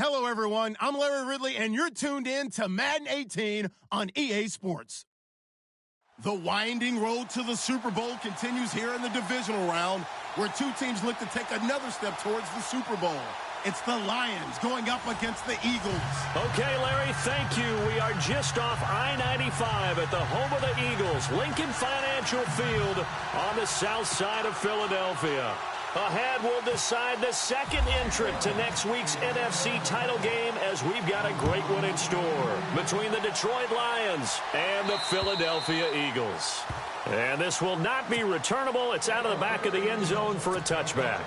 Hello, everyone. I'm Larry Ridley, and you're tuned in to Madden 18 on EA Sports. The winding road to the Super Bowl continues here in the divisional round, where two teams look to take another step towards the Super Bowl. It's the Lions going up against the Eagles. Okay, Larry, thank you. We are just off I-95 at the home of the Eagles, Lincoln Financial Field on the south side of Philadelphia. Ahead, we'll decide the second entrant to next week's NFC title game, as we've got a great one in store between the Detroit Lions and the Philadelphia Eagles. And this will not be returnable. It's out of the back of the end zone for a touchback.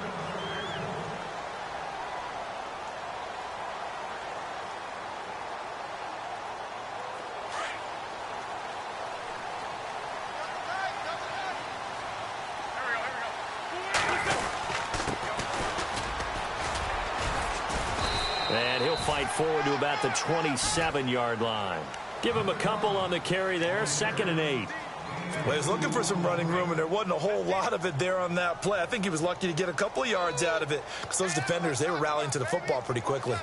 And he'll fight forward to about the 27-yard line. Give him a couple on the carry there, 2nd and 8. Well, he was looking for some running room, and there wasn't a whole lot of it there on that play. I think he was lucky to get a couple of yards out of it, because those defenders, they were rallying to the football pretty quickly.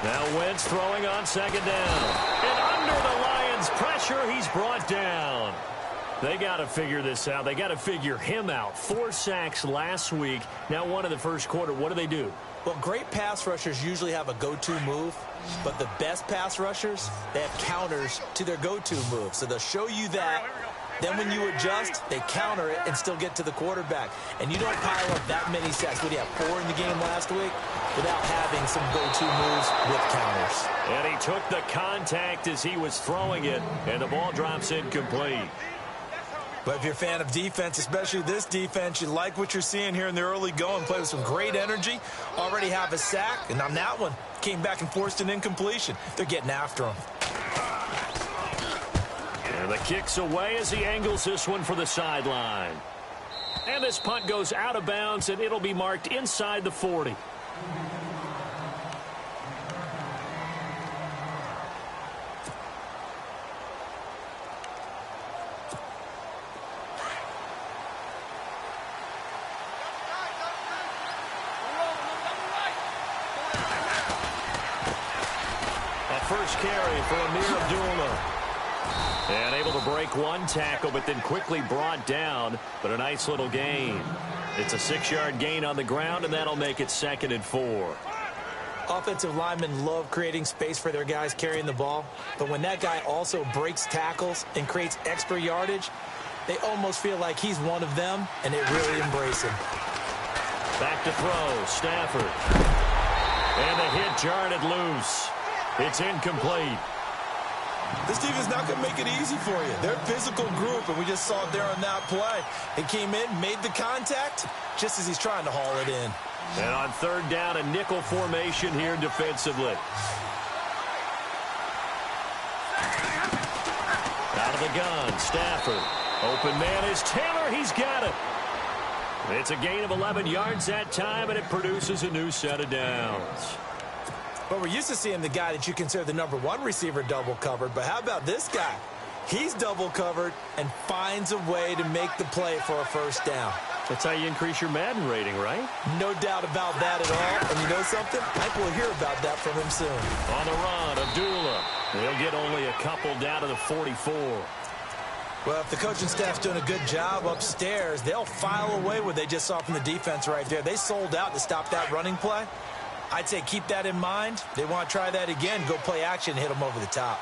Now Wentz throwing on 2nd down. And under the Lions' pressure, he's brought down. They got to figure this out. They got to figure him out. 4 sacks last week. Now one in the first quarter. What do? Well, great pass rushers usually have a go-to move, but the best pass rushers, they have counters to their go-to move. So they'll show you that. Then when you adjust, they counter it and still get to the quarterback. And you don't pile up that many sacks. What do you have, 4 in the game last week? Without having some go-to moves with counters. And he took the contact as he was throwing it, and the ball drops incomplete. But if you're a fan of defense, especially this defense, you like what you're seeing here in the early going. Play with some great energy. Already have a sack, and on that one, came back and forced an incompletion. They're getting after him. And the kick's away as he angles this one for the sideline. And this punt goes out of bounds, and it'll be marked inside the 40. First carry for Amir Abdullah. And able to break one tackle, but then quickly brought down. But a nice little gain. It's a 6-yard gain on the ground, and that'll make it 2nd and 4. Offensive linemen love creating space for their guys carrying the ball. But when that guy also breaks tackles and creates extra yardage, they almost feel like he's one of them, and they really embrace him. Back to throw, Stafford. And the hit jarred it loose. It's incomplete. This team is not going to make it easy for you. They're a physical group, and we just saw it there on that play. They came in, made the contact, just as he's trying to haul it in. And on 3rd down, a nickel formation here defensively. Out of the gun, Stafford. Open man is Taylor. He's got it. It's a gain of 11 yards that time, and it produces a new set of downs. But we're used to seeing the guy that you consider the #1 receiver double covered. But how about this guy? He's double covered and finds a way to make the play for a first down. That's how you increase your Madden rating, right? No doubt about that at all. And you know something? I think we'll hear about that from him soon. On the run, Abdullah. He'll get only a couple down to the 44. Well, if the coaching staff's doing a good job upstairs, they'll file away what they just saw from the defense right there. They sold out to stop that running play. I'd say keep that in mind. They want to try that again, go play action, hit them over the top.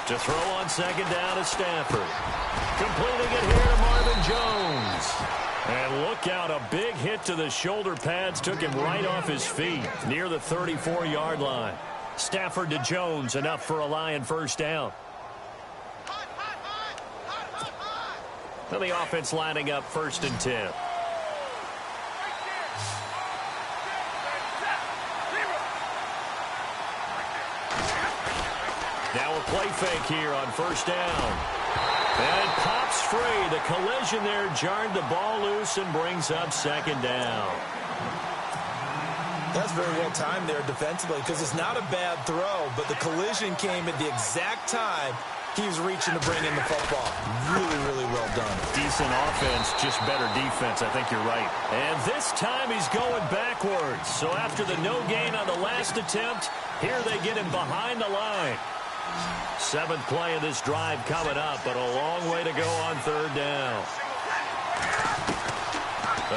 To throw on 2nd down is Stafford. Completing it here to Marvin Jones. And look out, a big hit to the shoulder pads took him right off his feet near the 34-yard line. Stafford to Jones, enough for a Lion first down. And the offense lining up 1st and 10. Now a play fake here on 1st down. And it pops free. The collision there jarred the ball loose and brings up 2nd down. That's very well timed there defensively because it's not a bad throw, but the collision came at the exact time he was reaching to bring in the football. Really, really well done. Decent offense, just better defense. I think you're right. And this time he's going backwards. So after the no gain on the last attempt, here they get him behind the line. 7th play of this drive coming up, but a long way to go on 3rd down.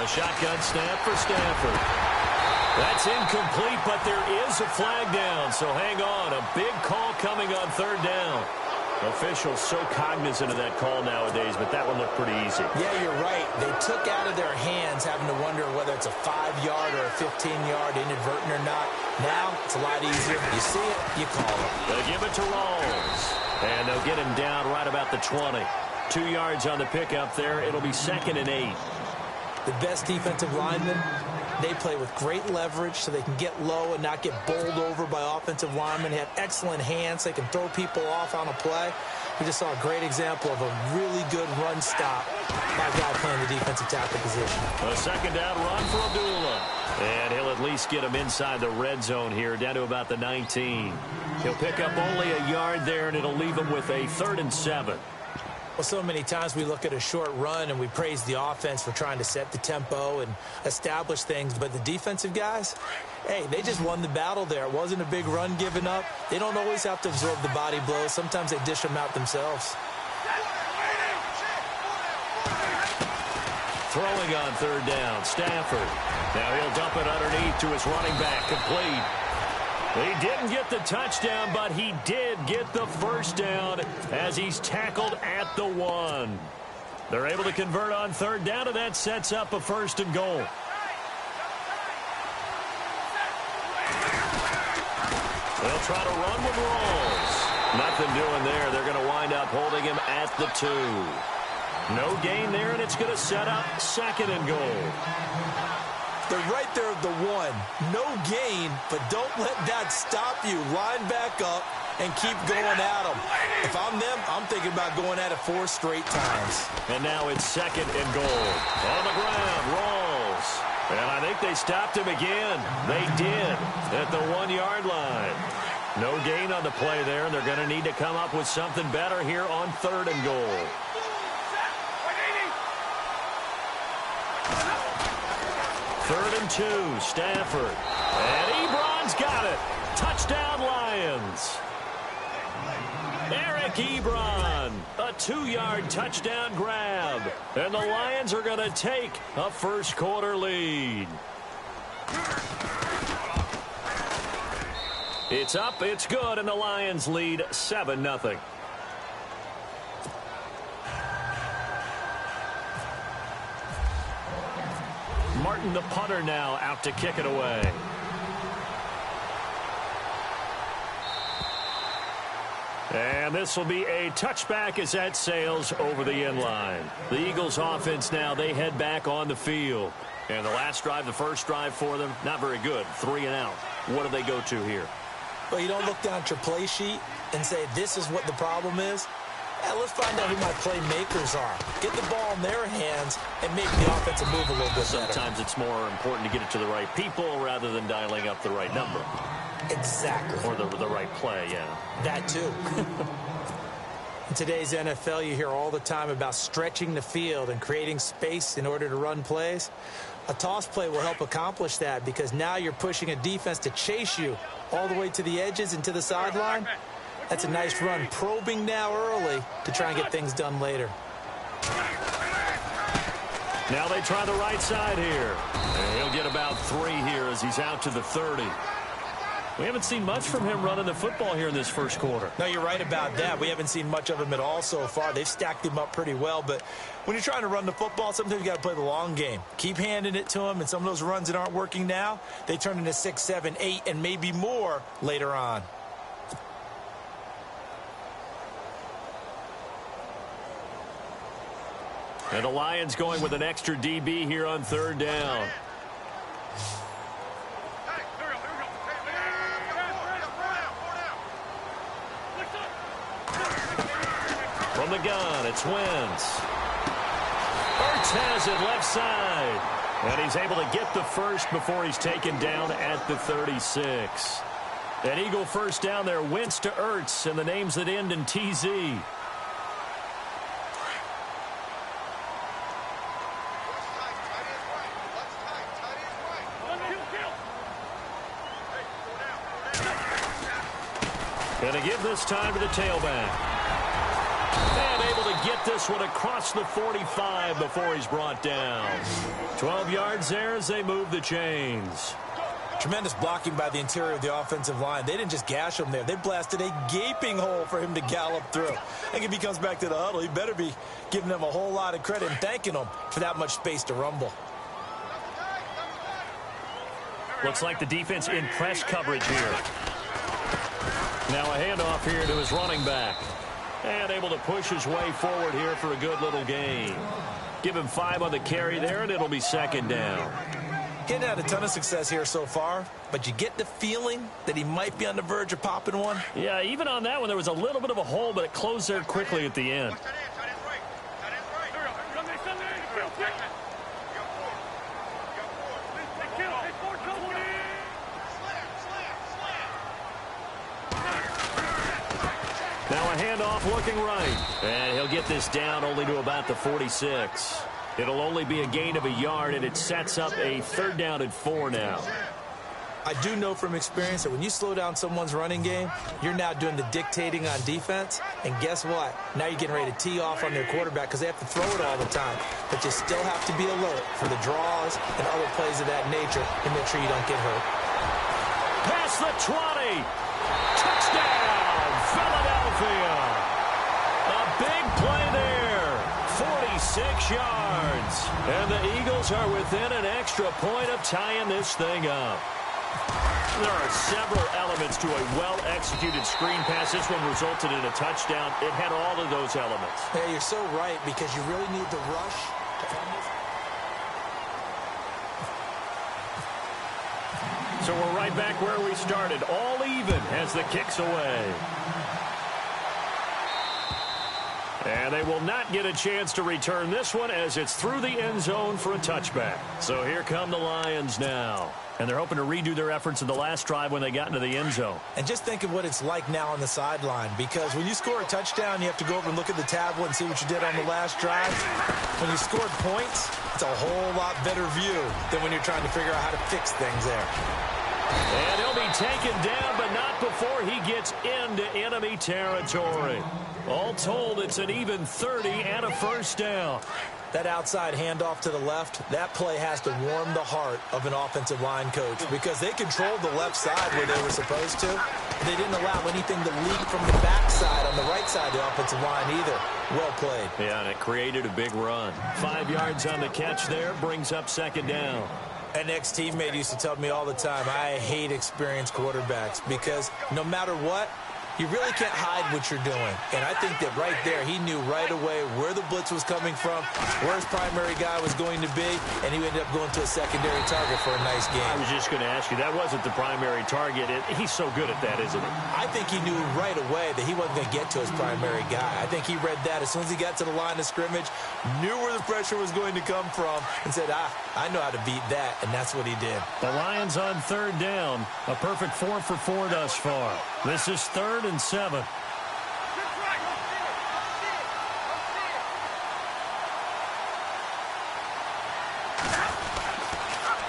A shotgun snap for Stafford. That's incomplete, but there is a flag down, so hang on. A big call coming on 3rd down. Officials so cognizant of that call nowadays, but that one looked pretty easy. Yeah, you're right. They took out of their hands having to wonder whether it's a 5-yard or a 15-yard inadvertent or not. Now, it's a lot easier. You see it, you call it. They give it to Rawls, and they'll get him down right about the 20. 2 yards on the pickup there. It'll be 2nd and 8. The best defensive linemen, they play with great leverage so they can get low and not get bowled over by offensive linemen. They have excellent hands. They can throw people off on a play. We just saw a great example of a really good run stop by a guy playing the defensive tackle position. A 2nd down run for Abdullah. And he'll at least get him inside the red zone here, down to about the 19. He'll pick up only a yard there, and it'll leave him with a 3rd and 7. Well, so many times we look at a short run and we praise the offense for trying to set the tempo and establish things, but the defensive guys, hey, they just won the battle there. It wasn't a big run given up. They don't always have to absorb the body blows. Sometimes they dish them out themselves. Throwing on 3rd down, Stafford. Now he'll dump it underneath to his running back, complete. He didn't get the touchdown, but he did get the 1st down as he's tackled at the 1. They're able to convert on 3rd down, and that sets up a 1st and goal. They'll try to run with Rawls. Nothing doing there. They're going to wind up holding him at the 2. No gain there, and it's going to set up 2nd and goal. They're right there at the 1. No gain, but don't let that stop you. Line back up and keep going at them. If I'm them, I'm thinking about going at it 4 straight times. And now it's 2nd and goal. On the ground, Rawls. And I think they stopped him again. They did at the 1-yard line. No gain on the play there, and they're going to need to come up with something better here on 3rd and goal. 3rd and 2, Stafford. And Ebron's got it. Touchdown, Lions. Eric Ebron, a 2-yard touchdown grab. And the Lions are going to take a 1st quarter lead. It's up, it's good, and the Lions lead 7-0. Martin, the punter, now out to kick it away. And this will be a touchback as that sails over the end line. The Eagles offense now, they head back on the field. And the last drive, the first drive for them, not very good. 3 and out. What do they go to here? Well, you don't look down at your play sheet and say, this is what the problem is. Let's find out who my playmakers are. Get the ball in their hands and make the offensive move a little bit better. Sometimes it's more important to get it to the right people rather than dialing up the right number. Exactly. Or the right play, yeah. That too. In today's NFL, you hear all the time about stretching the field and creating space in order to run plays. A toss play will help accomplish that because now you're pushing a defense to chase you all the way to the edges and to the sideline. That's a nice run, probing now early to try and get things done later. Now they try the right side here. And he'll get about 3 here as he's out to the 30. We haven't seen much from him running the football here in this first quarter. No, you're right about that. We haven't seen much of him at all so far. They've stacked him up pretty well, but when you're trying to run the football, sometimes you got to play the long game. Keep handing it to him, and some of those runs that aren't working now, they turn into 6, 7, 8, and maybe more later on. And the Lions going with an extra DB here on 3rd down. From the gun, it's Wentz. Hurts has it left side. And he's able to get the first before he's taken down at the 36. An Eagle first down there, Wentz to Ertz, and the names that end in TZ. Going to give this time to the tailback. And able to get this one across the 45 before he's brought down. 12 yards there as they move the chains. Tremendous blocking by the interior of the offensive line. They didn't just gash him there. They blasted a gaping hole for him to gallop through. I think if he comes back to the huddle, he better be giving them a whole lot of credit and thanking them for that much space to rumble. Looks like the defense in press coverage here. Now a handoff here to his running back. And able to push his way forward here for a good little gain. Give him 5 on the carry there, and it'll be second down. Getting had a ton of success here so far, but you get the feeling that he might be on the verge of popping one. Yeah, even on that one, there was a little bit of a hole, but it closed there quickly at the end. Now a handoff looking right. And he'll get this down only to about the 46. It'll only be a gain of a yard, and it sets up a third down and 4 now. I do know from experience that when you slow down someone's running game, you're now doing the dictating on defense. And guess what? Now you're getting ready to tee off on their quarterback because they have to throw it all the time. But you still have to be alert for the draws and other plays of that nature and make sure you don't get hurt. Past the 20. Touchdown, Philadelphia. A big play there. 46 yards. And the Eagles are within an extra point of tying this thing up. There are several elements to a well-executed screen pass. This one resulted in a touchdown. It had all of those elements. Yeah, you're so right because you really need the rush to end this. So we're right back where we started. All even as the kick's away. And they will not get a chance to return this one as it's through the end zone for a touchback. So here come the Lions now. And they're hoping to redo their efforts in the last drive when they got into the end zone. And just think of what it's like now on the sideline, because when you score a touchdown, you have to go over and look at the tablet and see what you did on the last drive. When you scored points, it's a whole lot better view than when you're trying to figure out how to fix things there. And he'll be taken down, but not before he gets into enemy territory. All told, it's an even 30 and a first down. That outside handoff to the left, that play has to warm the heart of an offensive line coach because they controlled the left side where they were supposed to. They didn't allow anything to leak from the backside on the right side of the offensive line either. Well played. Yeah, and it created a big run. 5 yards on the catch there, brings up second down. An ex-teammate used to tell me all the time, I hate experienced quarterbacks because no matter what, you really can't hide what you're doing. And I think that right there, he knew right away where the blitz was coming from, where his primary guy was going to be, and he ended up going to a secondary target for a nice game. I was just going to ask you, that wasn't the primary target. He's so good at that, isn't he? I think he knew right away that he wasn't going to get to his primary guy. I think he read that as soon as he got to the line of scrimmage, knew where the pressure was going to come from, and said, I know how to beat that, and that's what he did. The Lions on third down. A perfect 4 for 4 thus far. This is 3rd and 7.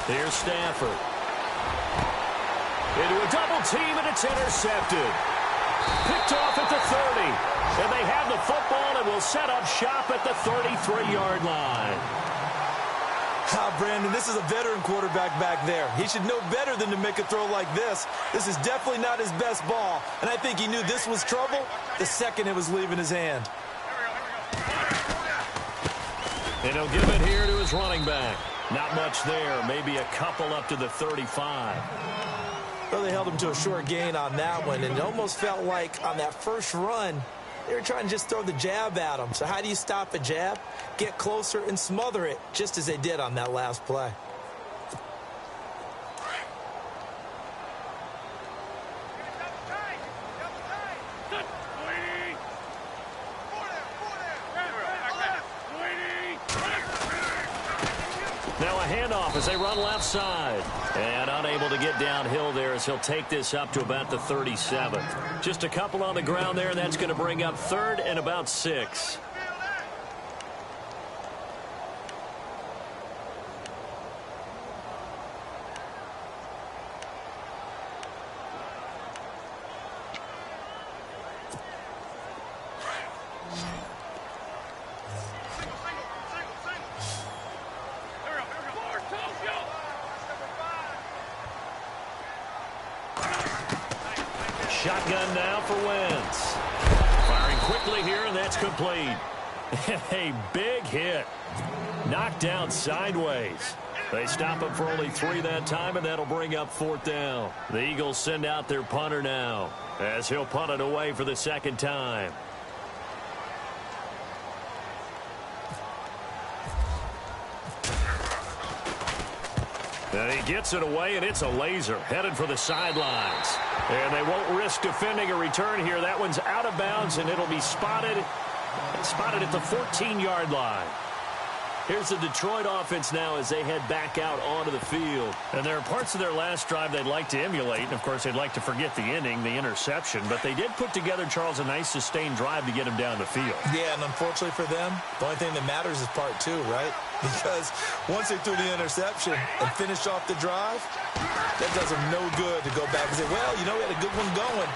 Here's Stafford. Into a double team, and it's intercepted. Picked off at the 30. And they have the football and will set up shop at the 33-yard line. Brandon, this is a veteran quarterback back there. He should know better than to make a throw like this. This is definitely not his best ball, and I think he knew this was trouble the second it was leaving his hand. And he'll give it here to his running back. Not much there, maybe a couple up to the 35. Well, they held him to a short gain on that one, and it almost felt like on that first run, they were trying to just throw the jab at him. So how do you stop a jab? Get closer and smother it, just as they did on that last play. Now a handoff as they run left side. And unable to get downhill there as he'll take this up to about the 37. Just a couple on the ground there, and that's going to bring up 3rd and about 6. Shotgun now for Wentz. Firing quickly here, and that's complete. A big hit. Knocked down sideways. They stop him for only 3 that time, and that'll bring up 4th down. The Eagles send out their punter now as he'll punt it away for the 2nd time. And he gets it away, and it's a laser headed for the sidelines. And they won't risk defending a return here. That one's out of bounds, and it'll be spotted at the 14-yard line. Here's the Detroit offense now as they head back out onto the field. And there are parts of their last drive they'd like to emulate. And, of course, they'd like to forget the inning, the interception. But they did put together, Charles, a nice sustained drive to get him down the field. Yeah, and unfortunately for them, the only thing that matters is part 2, right? Because once they threw the interception and finished off the drive, that does them no good to go back and say, well, you know, we had a good one going.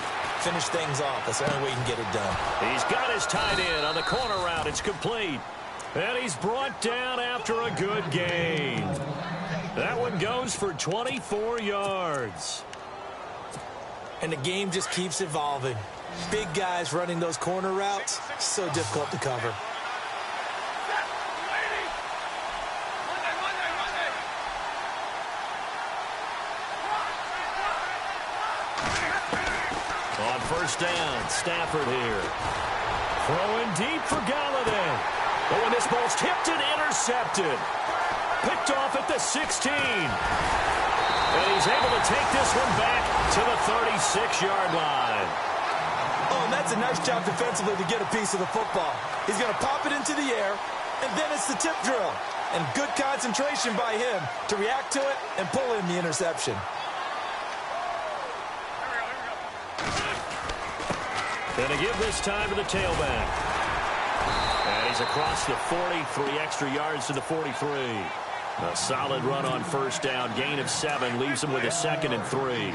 Finish things off. That's the only way you can get it done. He's got his tight end on the corner route. It's complete. And he's brought down after a good gain. That one goes for 24 yards. And the game just keeps evolving. Big guys running those corner routes, so difficult to cover. On 1st down, Stafford here. Throwing deep for Galladay. Oh, and this ball's tipped and intercepted. Picked off at the 16. And he's able to take this one back to the 36-yard line. Oh, and that's a nice job defensively to get a piece of the football. He's going to pop it into the air, and then it's the tip drill. And good concentration by him to react to it and pull in the interception. And to give this time to the tailback. And he's across the 40, 3 extra yards to the 43. A solid run on 1st down. Gain of 7 leaves him with a 2nd and 3.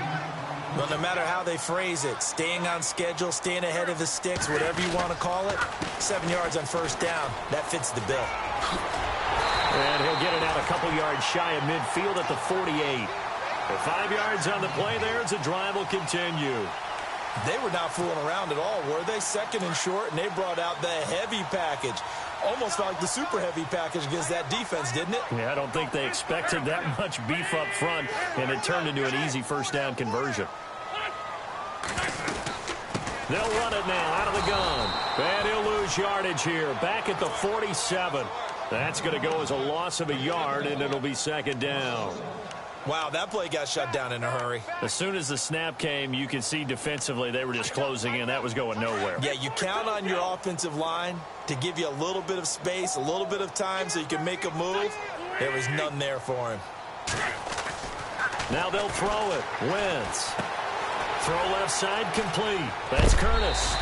Well, no matter how they phrase it, staying on schedule, staying ahead of the sticks, whatever you want to call it, 7 yards on 1st down, that fits the bill. And he'll get it out a couple yards shy of midfield at the 48. The 5 yards on the play there as the drive will continue. They were not fooling around at all, were they? 2nd and short, and they brought out the heavy package. Almost like the super heavy package against that defense, didn't it? Yeah, I don't think they expected that much beef up front, and it turned into an easy 1st down conversion. They'll run it now out of the gun. And he'll lose yardage here. Back at the 47. That's going to go as a loss of a yard, and it'll be 2nd down. Wow, that play got shut down in a hurry. As soon as the snap came, you could see defensively they were just closing in. That was going nowhere. Yeah, you count on your offensive line to give you a little bit of space, a little bit of time so you can make a move. There was none there for him. Now they'll throw it. Wentz. Throw left side complete. That's Curtis.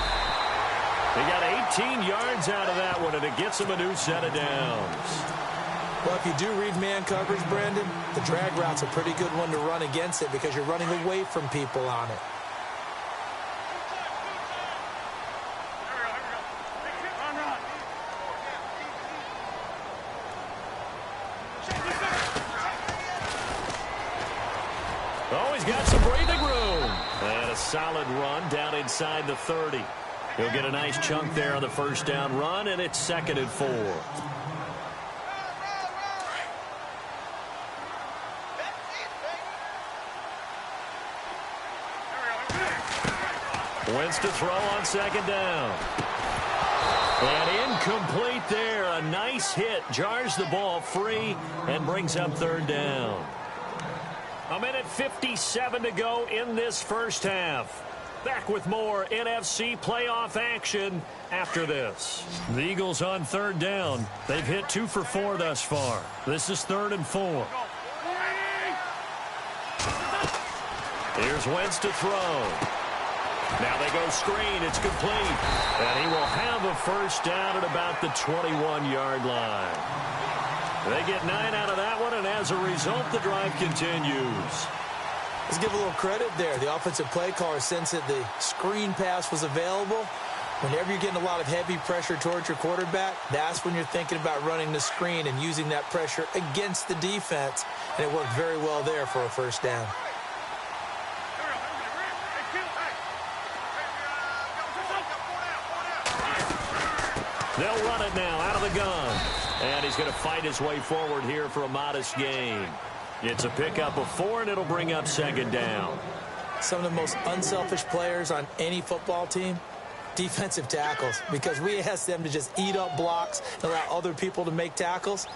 They got 18 yards out of that one, and it gets him a new set of downs. Well, if you do read man coverage, Brandon, the drag route's a pretty good one to run against it because you're running away from people on it. Oh, he's got some breathing room. And a solid run down inside the 30. He'll get a nice chunk there on the 1st down run, and it's 2nd and 4. Wentz to throw on 2nd down. And incomplete there. A nice hit. Jars the ball free and brings up 3rd down. 1:57 to go in this 1st half. Back with more NFC playoff action after this. The Eagles on third down. They've hit 2 for 4 thus far. This is 3rd and 4. Here's Wentz to throw. Now they go screen. It's complete. And he will have a first down at about the 21-yard line. They get 9 out of that one, and as a result, the drive continues. Let's give a little credit there. The offensive play caller sensed that the screen pass was available. Whenever you're getting a lot of heavy pressure towards your quarterback, that's when you're thinking about running the screen and using that pressure against the defense. And it worked very well there for a first down. They'll run it now out of the gun. And he's going to fight his way forward here for a modest gain. It's a pickup of 4, and it'll bring up 2nd down. Some of the most unselfish players on any football team, defensive tackles, because we ask them to just eat up blocks and allow other people to make tackles.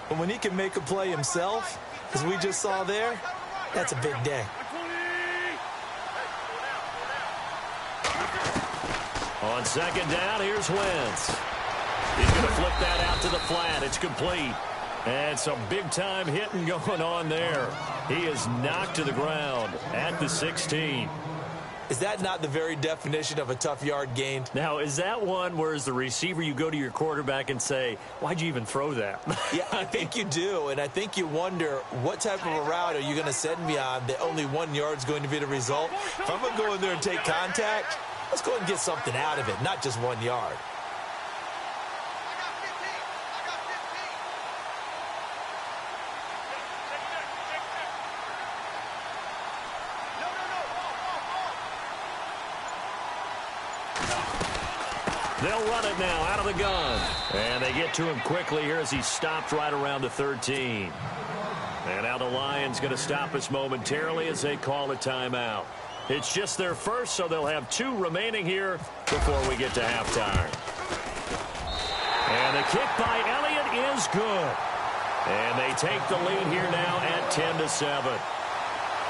But when he can make a play himself, as we just saw there, that's a big day. On 2nd down, here's Wentz. He's going to flip that out to the flat. It's complete. And some big-time hitting going on there. He is knocked to the ground at the 16. Is that not the very definition of a tough yard gained? Now, is that one where as the receiver you go to your quarterback and say, why'd you even throw that? Yeah, I think you do, and I think you wonder what type of a route are you going to send me on that only 1 yard's going to be the result? If I'm going to go in there and take contact, let's go and get something out of it, not just 1 yard. They'll run it now out of the gun. And they get to him quickly here as he stopped right around the 13. And now the Lions going to stop us momentarily as they call a timeout. It's just their first, so they'll have 2 remaining here before we get to halftime. And the kick by Elliott is good. And they take the lead here now at 10-7.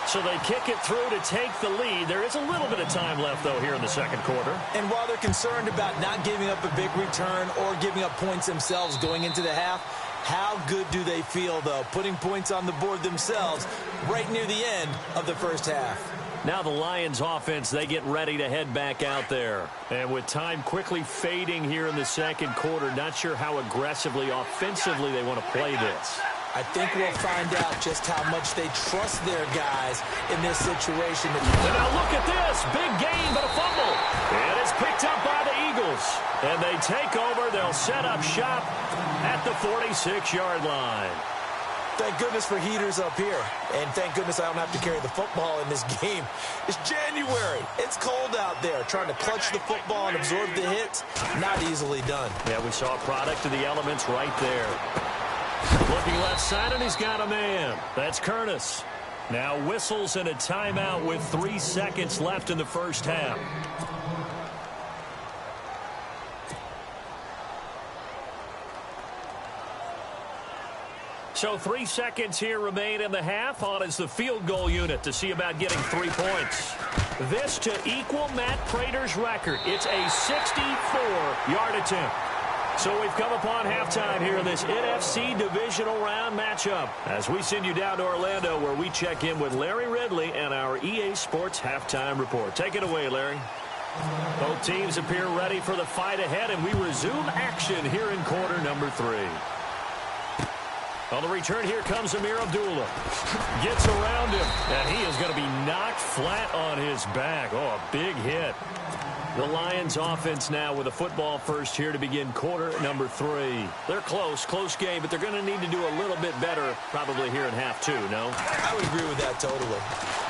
So they kick it through to take the lead. There is a little bit of time left, though, here in the second quarter. And while they're concerned about not giving up a big return or giving up points themselves going into the half, how good do they feel, though, putting points on the board themselves right near the end of the first half? Now the Lions offense, they get ready to head back out there. And with time quickly fading here in the second quarter, not sure how aggressively, offensively they want to play this. I think we'll find out just how much they trust their guys in this situation. And now look at this. Big gain, but a fumble. And it's picked up by the Eagles. And they take over. They'll set up shop at the 46-yard line. Thank goodness for heaters up here. And thank goodness I don't have to carry the football in this game. It's January. It's cold out there. Trying to clutch the football and absorb the hits, not easily done. Yeah, we saw a product of the elements right there. Looking left side, and he's got a man. That's Curtis. Now whistles and a timeout with 3 seconds left in the first half. So 3 seconds here remain in the half. On is the field goal unit to see about getting 3 points. This to equal Matt Prater's record. It's a 64-yard attempt. So we've come upon halftime here in this NFC divisional round matchup as we send you down to Orlando where we check in with Larry Ridley and our EA Sports halftime report. Take it away, Larry. Both teams appear ready for the fight ahead, and we resume action here in quarter number 3. On the return, here comes Amir Abdullah. Gets around him, and he is going to be knocked flat on his back. Oh, a big hit. The Lions offense now with a football first here to begin quarter number 3. They're close game, but they're going to need to do a little bit better probably here in half 2, no? I would agree with that totally.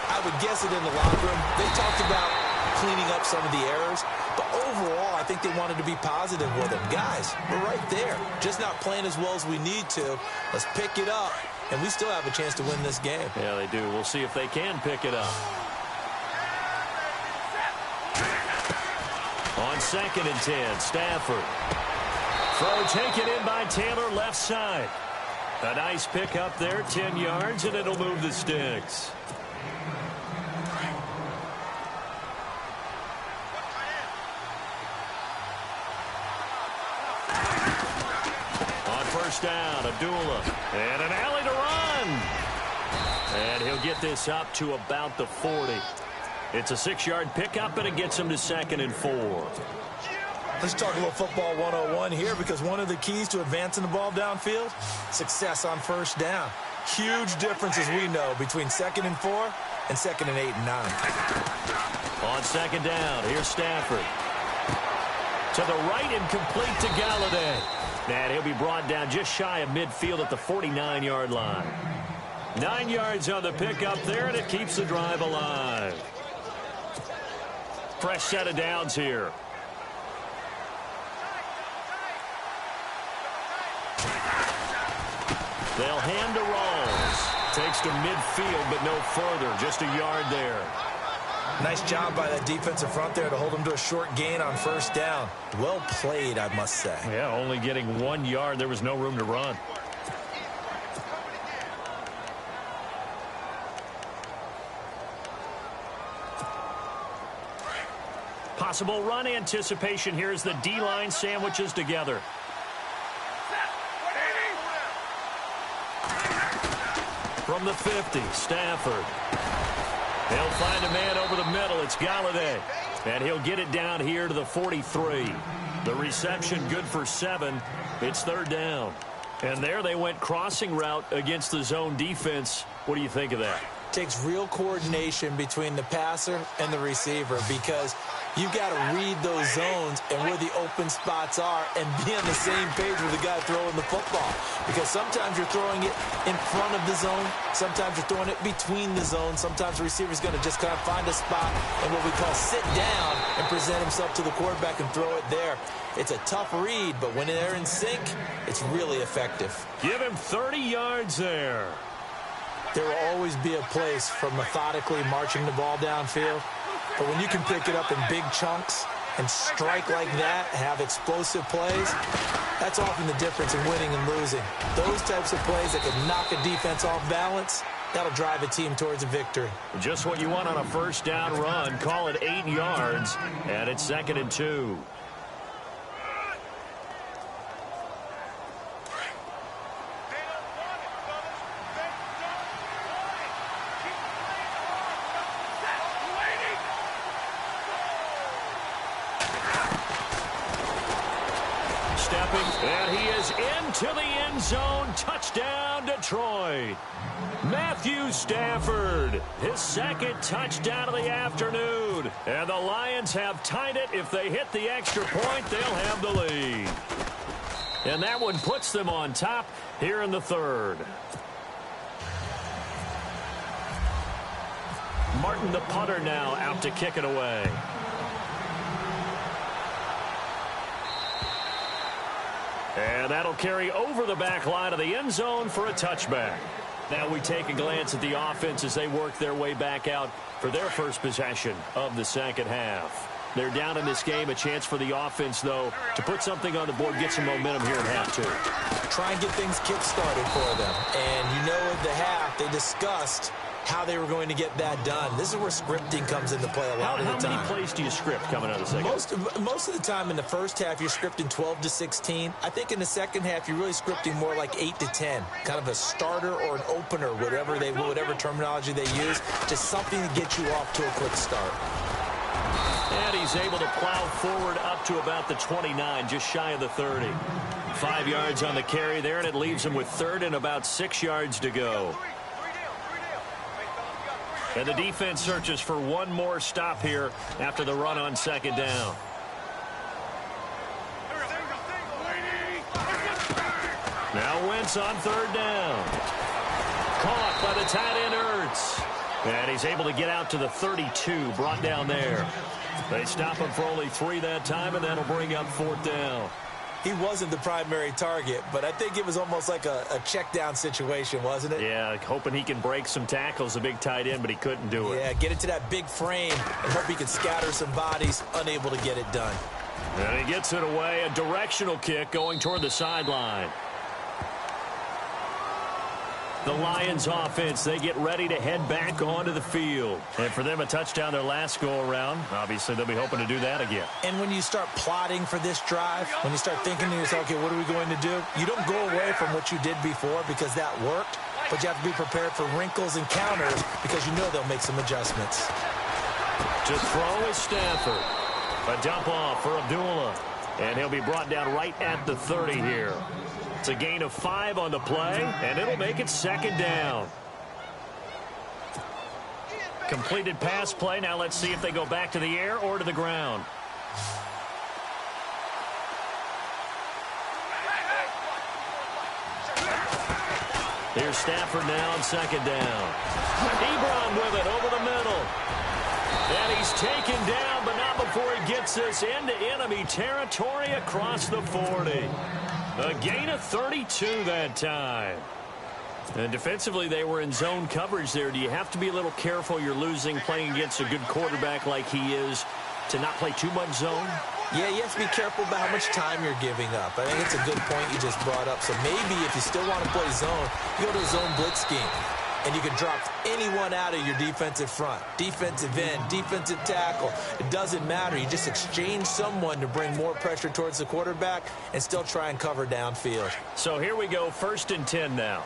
I would guess it in the locker room. They talked about cleaning up some of the errors, but overall I think they wanted to be positive with them. Guys, we're right there. Just not playing as well as we need to. Let's pick it up, and we still have a chance to win this game. Yeah, they do. We'll see if they can pick it up. On 2nd and 10, Stafford. Throw taken in by Taylor left side. A nice pick up there, 10 yards, and it'll move the sticks. first down. Abdullah. And an alley to run. And he'll get this up to about the 40. It's a 6-yard pickup, and it gets him to 2nd and 4. Let's talk a little football 101 here, because one of the keys to advancing the ball downfield, success on first down. Huge difference, as we know, between 2nd and 4 and 2nd and 8 and 9. On 2nd down, here's Stafford. To the right and complete to Galladay. And he'll be brought down just shy of midfield at the 49-yard line. 9 yards on the pickup there, and it keeps the drive alive. Fresh set of downs here. They'll hand to Rawls. Takes to midfield, but no further. Just a yard there. Nice job by that defensive front there to hold him to a short gain on first down. Well played, I must say. Yeah, only getting 1 yard. There was no room to run. Possible run anticipation here as the D-line sandwiches together. From the 50, Stafford. He'll find a man over the middle. It's Galladay. And he'll get it down here to the 43. The reception good for 7. It's 3rd down. And there they went crossing route against the zone defense. What do you think of that? Takes real coordination between the passer and the receiver, because you've got to read those zones and where the open spots are and be on the same page with the guy throwing the football. Because sometimes you're throwing it in front of the zone. Sometimes you're throwing it between the zones. Sometimes the receiver's going to just kind of find a spot and what we call sit down and present himself to the quarterback and throw it there. It's a tough read, but when they're in sync, it's really effective. Give him 30 yards there. There will always be a place for methodically marching the ball downfield. But when you can pick it up in big chunks and strike like that, have explosive plays, that's often the difference in winning and losing. Those types of plays that can knock a defense off balance, that'll drive a team towards a victory. Just what you want on a first down run. Call it 8 yards, and it's 2nd and 2. And he is into the end zone. Touchdown, Detroit. Matthew Stafford, his 2nd touchdown of the afternoon. And the Lions have tied it. If they hit the extra point, they'll have the lead. And that one puts them on top here in the 3rd. Martin, the punter, now out to kick it away. And that'll carry over the back line of the end zone for a touchback. Now we take a glance at the offense as they work their way back out for their first possession of the 2nd half. They're down in this game. A chance for the offense, though, to put something on the board, get some momentum here in half 2. Try and get things kick-started for them. And you know at the half they discussed how they were going to get that done. This is where scripting comes into play a lot of the time. How many plays do you script coming out of the second? Most of the time in the first half, you're scripting 12 to 16. I think in the second half, you're really scripting more like 8 to 10. Kind of a starter or an opener, whatever terminology they use. Just something to get you off to a quick start. And he's able to plow forward up to about the 29, just shy of the 30. 5 yards on the carry there, and it leaves him with 3rd and about 6 yards to go. And the defense searches for one more stop here after the run on 2nd down. Now Wentz on 3rd down. Caught by the tight end Ertz. And he's able to get out to the 32, brought down there. They stop him for only 3 that time, and that'll bring up 4th down. He wasn't the primary target, but I think it was almost like a check down situation, wasn't it? Yeah, hoping he can break some tackles, a big tight end, but he couldn't do it. Yeah, get it to that big frame and hope he can scatter some bodies, unable to get it done. And he gets it away, a directional kick going toward the sideline. The Lions offense, they get ready to head back onto the field. And for them, a touchdown their last go-around. Obviously, they'll be hoping to do that again. And when you start plotting for this drive, when you start thinking to yourself, okay, what are we going to do? You don't go away from what you did before because that worked, but you have to be prepared for wrinkles and counters because you know they'll make some adjustments. To throw is Stafford. A dump off for Abdullah. And he'll be brought down right at the 30 here. It's a gain of 5 on the play, and it'll make it second down. Completed pass play. Now let's see if they go back to the air or to the ground. Here's Stafford now on second down. Ebron with it over the middle. And he's taken down, but not before he gets this into enemy territory across the 40. A gain of 32 that time. And defensively, they were in zone coverage there. Do you have to be a little careful you're losing playing against a good quarterback like he is to not play too much zone? Yeah, you have to be careful about how much time you're giving up. I think it's a good point you just brought up. So maybe if you still want to play zone, you go to a zone blitz scheme. And you can drop anyone out of your defensive front. Defensive end, defensive tackle. It doesn't matter. You just exchange someone to bring more pressure towards the quarterback and still try and cover downfield. So here we go, 1st and 10 now.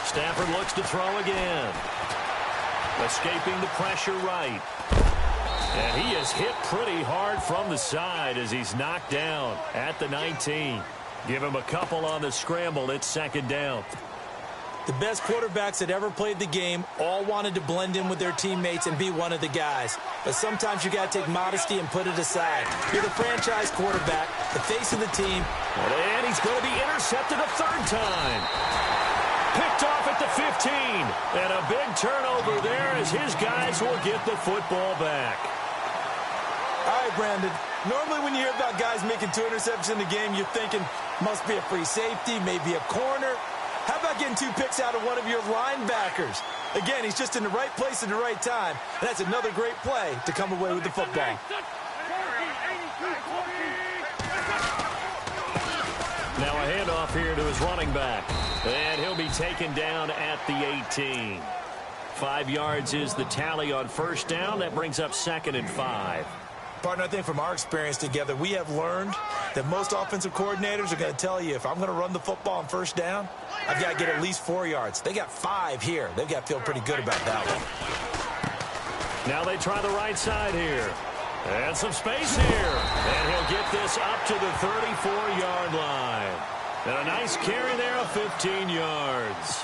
Stafford looks to throw again. Escaping the pressure right. And he is hit pretty hard from the side as he's knocked down at the 19. Give him a couple on the scramble. It's second down. The best quarterbacks that ever played the game all wanted to blend in with their teammates and be one of the guys. But sometimes you got to take modesty and put it aside. You're the franchise quarterback, the face of the team. And he's going to be intercepted a 3rd time. Picked off at the 15. And a big turnover there as his guys will get the football back. All right, Brandon. Normally when you hear about guys making 2 interceptions in the game, you're thinking must be a free safety, maybe a corner. How about getting 2 picks out of one of your linebackers? Again, he's just in the right place at the right time. And that's another great play to come away with the football. Now a handoff here to his running back. And he'll be taken down at the 18. 5 yards is the tally on 1st down. That brings up 2nd and 5. Partner, I think from our experience together, we have learned that most offensive coordinators are going to tell you if I'm going to run the football on 1st down, I've got to get at least 4 yards. They got 5 here. They've got to feel pretty good about that one. Now they try the right side here. And some space here. And he'll get this up to the 34-yard line. And a nice carry there of 15 yards.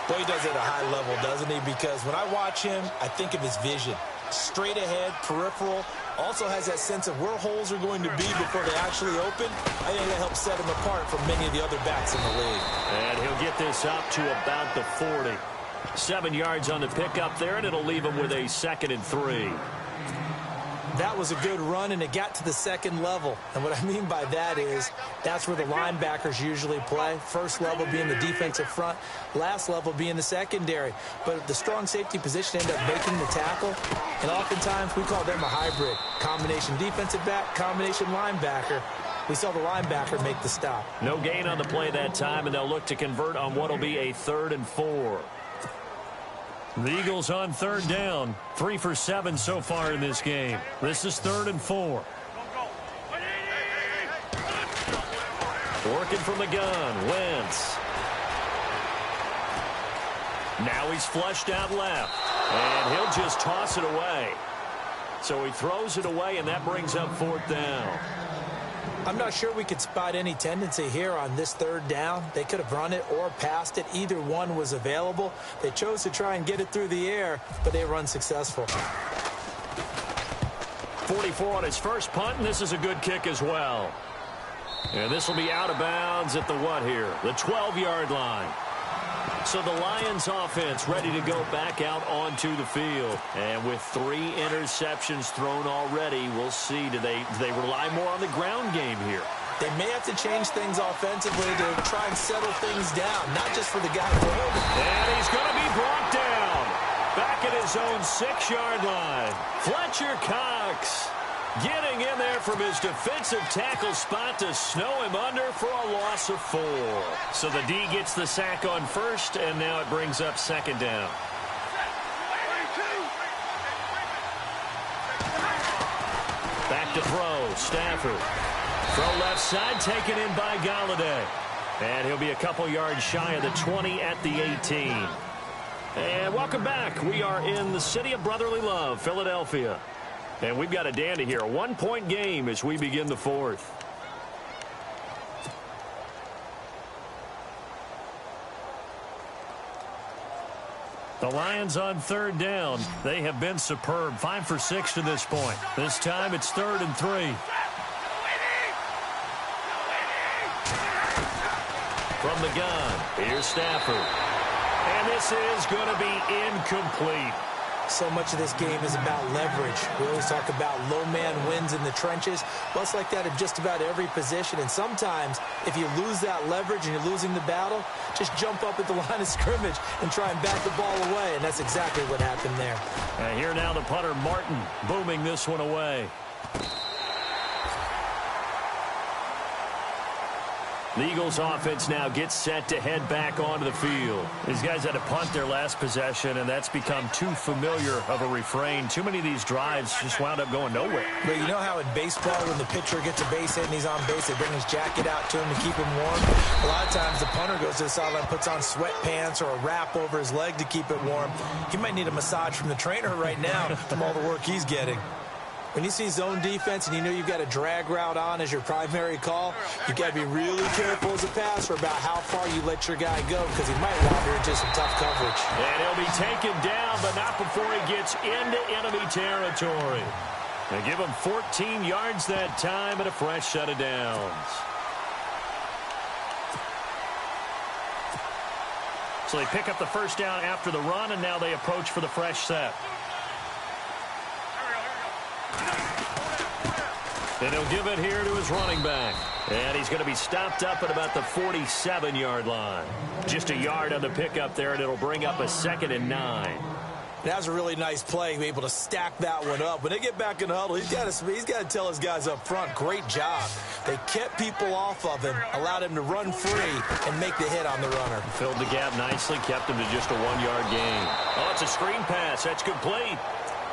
Boy, he does it at a high level, doesn't he? Because when I watch him, I think of his vision. Straight ahead, peripheral. Also has that sense of where holes are going to be before they actually open. I think that helps set him apart from many of the other backs in the league. And he'll get this up to about the 40. 7 yards on the pickup there, and it'll leave him with a 2nd and 3. That was a good run, and it got to the 2nd level. And what I mean by that is that's where the linebackers usually play. 1st level being the defensive front, last level being the secondary. But the strong safety position ended up making the tackle, and oftentimes we call them a hybrid. Combination defensive back, combination linebacker. We saw the linebacker make the stop. No gain on the play that time, and they'll look to convert on what will be a 3rd and 4. The Eagles on 3rd down. 3 for 7 so far in this game. This is 3rd and 4. Working from the gun, Wentz. Now he's flushed out left. And he'll just toss it away. So he throws it away, and that brings up 4th down. I'm not sure we could spot any tendency here on this 3rd down. They could have run it or passed it. Either one was available. They chose to try and get it through the air, but they were unsuccessful. 44 on his first punt, and this is a good kick as well. And this will be out of bounds at the what here? The 12-yard line. So the Lions offense ready to go back out onto the field. And with 3 interceptions thrown already, we'll see. Do they rely more on the ground game here? They may have to change things offensively to try and settle things down, not just for the guy throwing. And he's going to be brought down back at his own 6-yard line. Fletcher Cox. Getting in there from his defensive tackle spot to snow him under for a loss of 4. So the D gets the sack on first, and now it brings up second down. Back to throw, Stafford. Throw left side, taken in by Galladay. And he'll be a couple yards shy of the 20 at the 18. And welcome back. We are in the city of brotherly love, Philadelphia. And we've got a dandy here. A 1-point game as we begin the 4th. The Lions on 3rd down. They have been superb. 5 for 6 to this point. This time it's 3rd and 3. From the gun, here's Stafford. And this is going to be incomplete. So much of this game is about leverage. We always talk about low man wins in the trenches. Well, it's like that in just about every position. And sometimes, if you lose that leverage and you're losing the battle, just jump up at the line of scrimmage and try and bat the ball away. And that's exactly what happened there. And here now the punter, Martin, booming this one away. The Eagles offense now gets set to head back onto the field. These guys had to punt their last possession, and that's become too familiar of a refrain. Too many of these drives just wound up going nowhere. But you know how in baseball, when the pitcher gets a base hit and he's on base, they bring his jacket out to him to keep him warm? A lot of times the punter goes to the sideline, puts on sweatpants or a wrap over his leg to keep it warm. He might need a massage from the trainer right now from all the work he's getting. When you see zone defense and you know you've got a drag route on as your primary call, you've got to be really careful as a passer about how far you let your guy go because he might wander into some tough coverage. And he'll be taken down, but not before he gets into enemy territory. They give him 14 yards that time and a fresh set of downs. So they pick up the first down after the run, and now they approach for the fresh set. And he'll give it here to his running back. And he's going to be stopped up at about the 47-yard line. Just a yard on the pickup there, and it'll bring up a 2nd and 9. That was a really nice play, to be able to stack that one up. When they get back in the huddle, he's got to tell his guys up front, great job. They kept people off of him, allowed him to run free and make the hit on the runner. Filled the gap nicely, kept him to just a 1-yard gain. Oh, it's a screen pass. That's complete.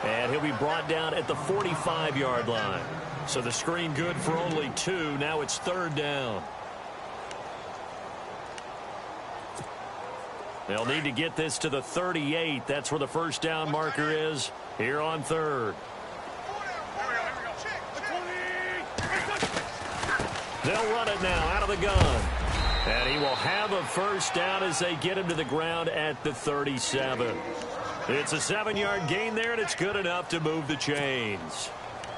And he'll be brought down at the 45-yard line. So the screen good for only 2. Now it's 3rd down. They'll need to get this to the 38. That's where the first down marker is here on 3rd. They'll run it now out of the gun. And he will have a first down as they get him to the ground at the 37. It's a 7-yard gain there, and it's good enough to move the chains.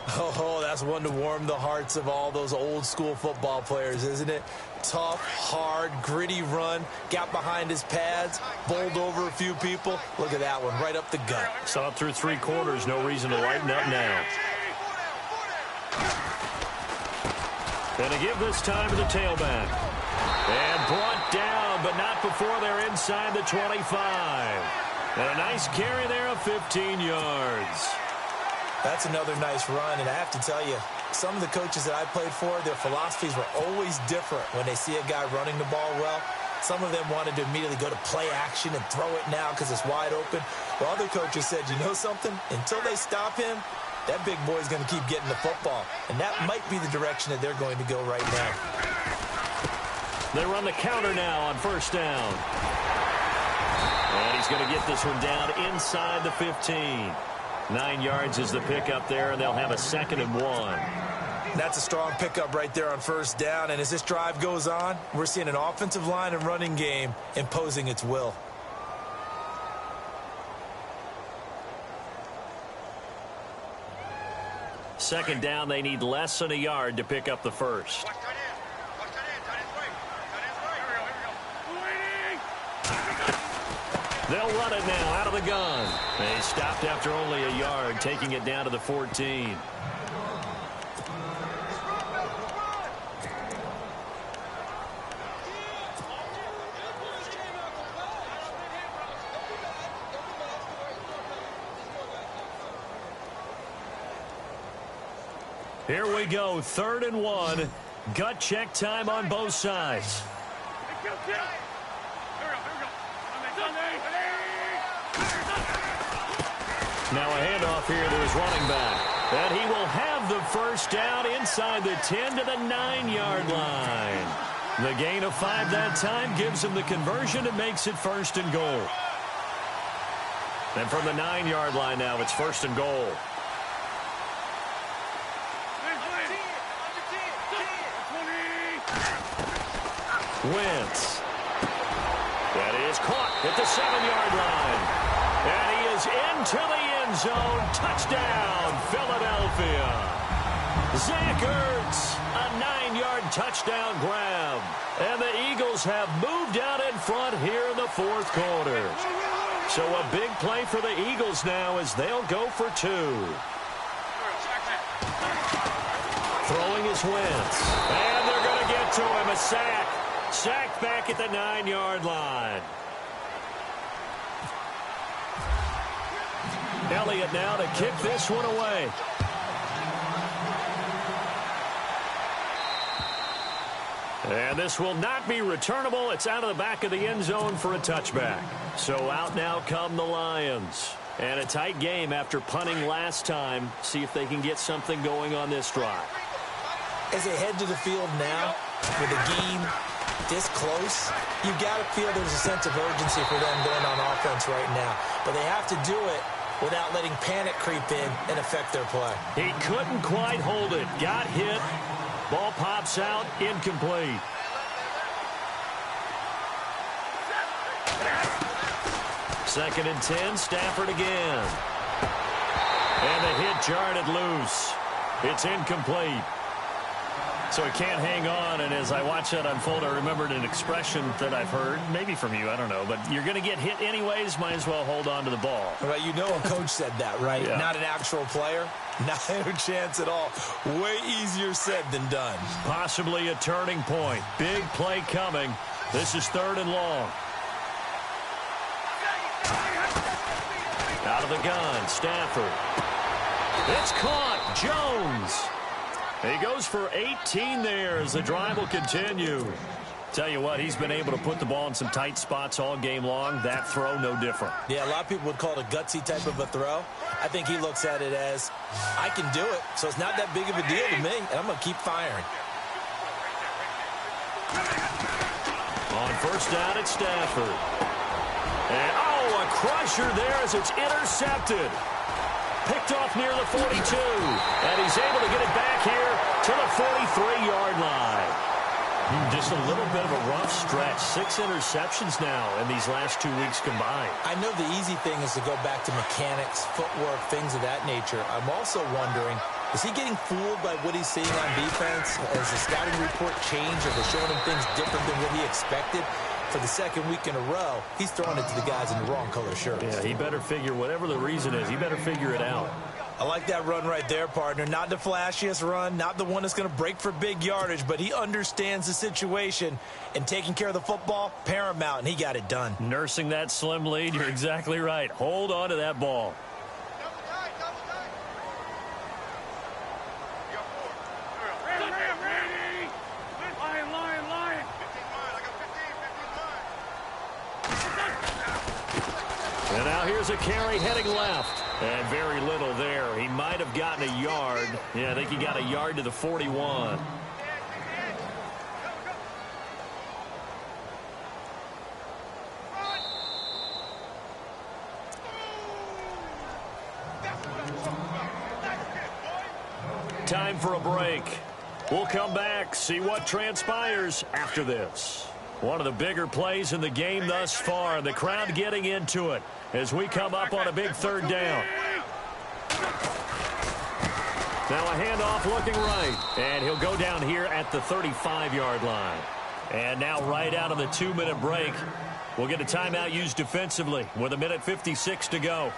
Oh, that's one to warm the hearts of all those old-school football players, isn't it? Tough, hard, gritty run, got behind his pads, bowled over a few people. Look at that one, right up the gut. Saw it through 3 quarters, no reason to lighten up now. And to give this time to the tailback. And brought down, but not before they're inside the 25. And a nice carry there of 15 yards. That's another nice run, and I have to tell you, some of the coaches that I played for, their philosophies were always different when they see a guy running the ball well. Some of them wanted to immediately go to play action and throw it now because it's wide open. While other coaches said, you know something? Until they stop him, that big boy's going to keep getting the football. And that might be the direction that they're going to go right now. They run the counter now on first down. And he's going to get this one down inside the 15. 9 yards is the pickup there, and they'll have a 2nd and 1. That's a strong pickup right there on first down. And as this drive goes on, we're seeing an offensive line and running game imposing its will. Second down, they need less than a yard to pick up the first. They'll run it now out of the gun. They stopped after only a yard, taking it down to the 14. Here we go, 3rd and 1. Gut check time on both sides. Now a handoff here to his running back. And he will have the first down inside the 10 to the 9-yard line. The gain of 5 that time gives him the conversion and makes it 1st and goal. And from the 9-yard line now, it's 1st and goal. Wentz. That is caught at the 7-yard line. And he is into the end zone. Touchdown, Philadelphia. Zach Ertz, a 9-yard touchdown grab. And the Eagles have moved out in front here in the 4th quarter. So a big play for the Eagles now as they'll go for 2. Throwing is Wentz. And they're going to get to him. A sack. Sacked back at the 9-yard line. Elliott now to kick this one away. And this will not be returnable. It's out of the back of the end zone for a touchback. So out now come the Lions. And a tight game after punting last time. See if they can get something going on this drive. As they head to the field now, with the game this close, you've got to feel there's a sense of urgency for them going on offense right now. But they have to do it without letting panic creep in and affect their play. He couldn't quite hold it. Got hit. Ball pops out. Incomplete. Second and 10. Stafford again. And the hit jarred it loose. It's incomplete. So he can't hang on, and as I watch that unfold, I remembered an expression that I've heard, maybe from you, I don't know, but you're going to get hit anyways, might as well hold on to the ball. Right, you know a coach said that, right? Yeah. Not an actual player. Not a chance at all. Way easier said than done. Possibly a turning point. Big play coming. This is 3rd and long. Out of the gun, Stafford. It's caught. Jones. He goes for 18 there as the drive will continue. Tell you what, he's been able to put the ball in some tight spots all game long. That throw, no different. Yeah, a lot of people would call it a gutsy type of a throw. I think he looks at it as, I can do it, so it's not that big of a deal to me, and I'm going to keep firing. On 1st down, it's Stafford. And, a crusher there as it's intercepted. Picked off near the 42. And he's able to get it back here to the 43-yard line. Just a little bit of a rough stretch. 6 interceptions now in these last 2 weeks combined. I know the easy thing is to go back to mechanics, footwork, things of that nature. I'm also wondering, is he getting fooled by what he's seeing on defense? Has the scouting report changed? Are they showing him things different than what he expected? For the 2nd week in a row, he's throwing it to the guys in the wrong color shirts. Yeah, he better figure, whatever the reason is, he better figure it out. I like that run right there, partner. Not the flashiest run, not the one that's going to break for big yardage, but he understands the situation, and taking care of the football, paramount, and he got it done. Nursing that slim lead, you're exactly right. Hold on to that ball. And now here's a carry heading left. And very little there. He might have gotten a yard. Yeah, I think he got a yard to the 41. Time for a break. We'll come back, see what transpires after this. One of the bigger plays in the game thus far. The crowd getting into it as we come up on a big 3rd down. Now a handoff looking right. And he'll go down here at the 35-yard line. And now right out of the 2-minute break, we'll get a timeout used defensively with 1:56 to go.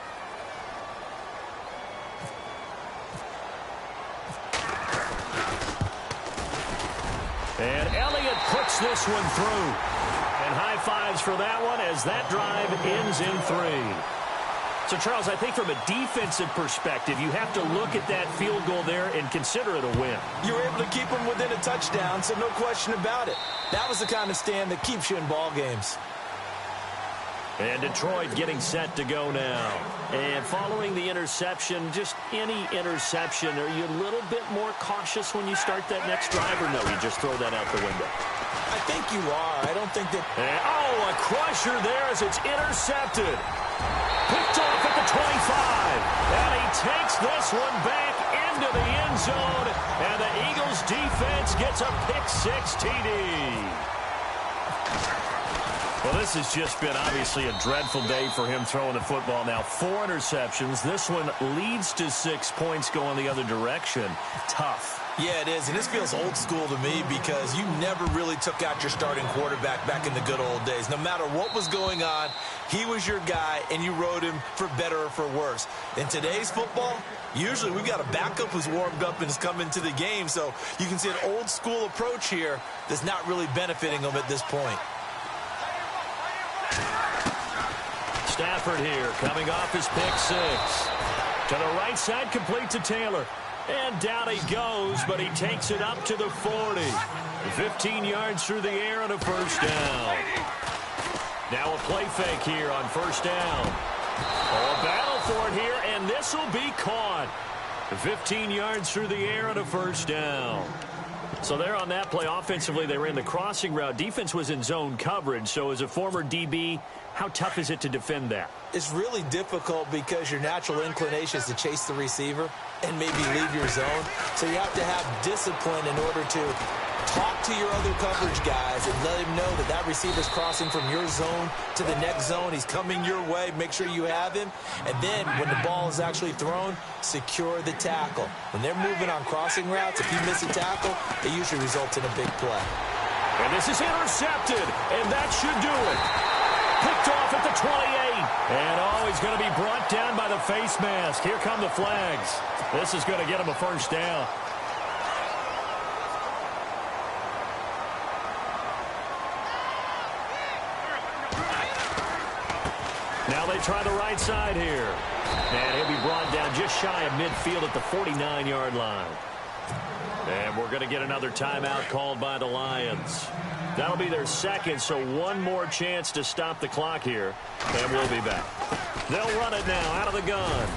And Elliott puts this one through. And high fives for that one as that drive ends in 3. So, Charles, I think from a defensive perspective, you have to look at that field goal there and consider it a win. You were able to keep them within a touchdown, so no question about it. That was the kind of stand that keeps you in ball games. And Detroit getting set to go now. And following the interception, just any interception, are you a little bit more cautious when you start that next drive, or no, you just throw that out the window? I think you are. I don't think that... And, a crusher there as it's intercepted. Picked off at the 25. And he takes this one back into the end zone. And the Eagles defense gets a pick-6 TD. Well, this has just been obviously a dreadful day for him throwing the football. Now, 4 interceptions. This one leads to 6 points going the other direction. Tough. Yeah, it is, and this feels old school to me because you never really took out your starting quarterback back in the good old days. No matter what was going on, he was your guy, and you rode him for better or for worse. In today's football, usually we've got a backup who's warmed up and has come into the game, so you can see an old school approach here that's not really benefiting him at this point. Stafford here coming off his pick-6. To the right side, complete to Taylor. And down he goes, but he takes it up to the 40. 15 yards through the air and a first down. Now a play fake here on first down. A battle for it here, and this will be caught. 15 yards through the air and a first down. So there on that play, offensively, they ran the crossing route. Defense was in zone coverage, so as a former DB, how tough is it to defend that? It's really difficult because your natural inclination is to chase the receiver and maybe leave your zone. So you have to have discipline in order to talk to your other coverage guys and let him know that that receiver's crossing from your zone to the next zone. He's coming your way. Make sure you have him. And then when the ball is actually thrown, secure the tackle. When they're moving on crossing routes, if you miss a tackle, it usually results in a big play. And this is intercepted, and that should do it. Picked off at the 28. And, he's going to be brought down by the face mask. Here come the flags. This is going to get him a first down. Now they try the right side here. And he'll be brought down just shy of midfield at the 49-yard line. And we're going to get another timeout called by the Lions. That'll be their second, so one more chance to stop the clock here, and we'll be back. They'll run it now out of the gun.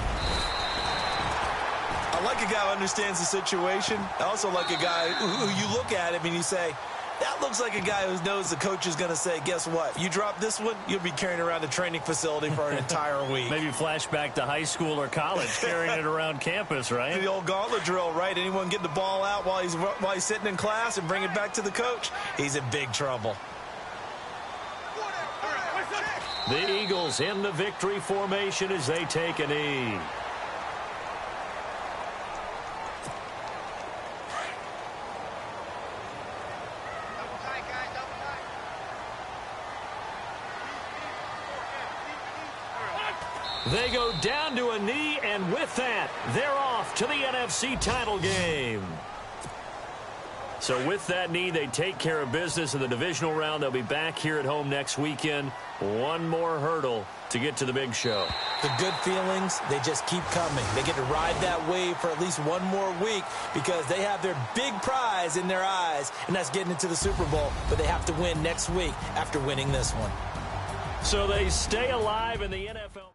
I like a guy who understands the situation. I also like a guy who you look at him and you say, that looks like a guy who knows the coach is going to say, guess what? You drop this one, you'll be carrying around the training facility for an entire week. Maybe flashback to high school or college, carrying it around campus, right? The old gauntlet drill, right? Anyone get the ball out while he's sitting in class and bring it back to the coach, he's in big trouble. The Eagles in the victory formation as they take a knee. They go down to a knee, and with that, they're off to the NFC title game. So with that knee, they take care of business in the divisional round. They'll be back here at home next weekend. One more hurdle to get to the big show. The good feelings, they just keep coming. They get to ride that wave for at least one more week because they have their big prize in their eyes, and that's getting into the Super Bowl. But they have to win next week after winning this one. So they stay alive in the NFL.